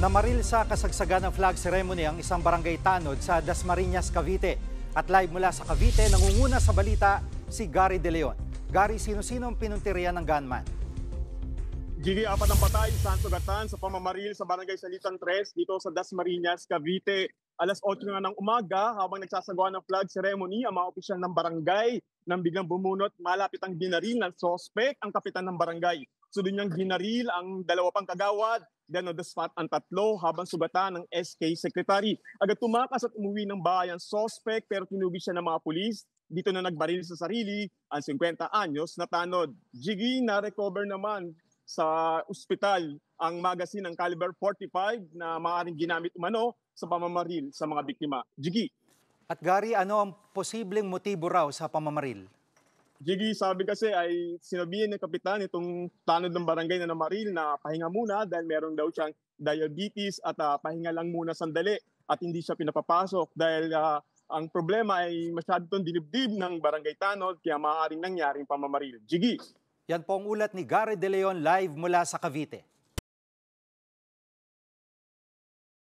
Namaril sa kasagsagan ng flag ceremony ang isang barangay tanod sa Dasmariñas, Cavite. At live mula sa Cavite, nangunguna sa balita si Gary De Leon. Gary, sino-sino ang pinuntirian ng gunman? Gigi, apat ang patay, isang sugatan sa pamamaril sa barangay Salitan 3 dito sa Dasmariñas, Cavite. Alas 8 nga ng umaga habang nagsasagawa ng flag ceremony ang mga opisyal ng barangay nang biglang bumunot malapit ang ginaril ng sospek ang kapitan ng barangay. Sunod niyang ginaril ang dalawa pang kagawad, then on the spot ang tatlo habang sugatan ng SK Secretary. Agad tumakas at umuwi ng bahay ang sospek pero tinubi siya ng mga pulis. Dito na nagbaril sa sarili ang 50 anyos na tanod. Gigi, na-recover naman sa ospital ang magazine ng caliber 45 na maaaring ginamit umano sa pamamaril sa mga biktima. Gigi. At Gary, ano ang posibleng motibo raw sa pamamaril? Gigi, sabi kasi ay sinabihan ng kapitan itong tanod ng barangay na namaril na pahinga muna dahil meron daw siyang diabetes at pahinga lang muna sandali at hindi siya pinapapasok dahil ang problema ay masyado itong dinibdib ng barangay tanod kaya maaaring nangyaring pamamaril. Gigi. Yan po ang ulat ni Gary De Leon live mula sa Cavite.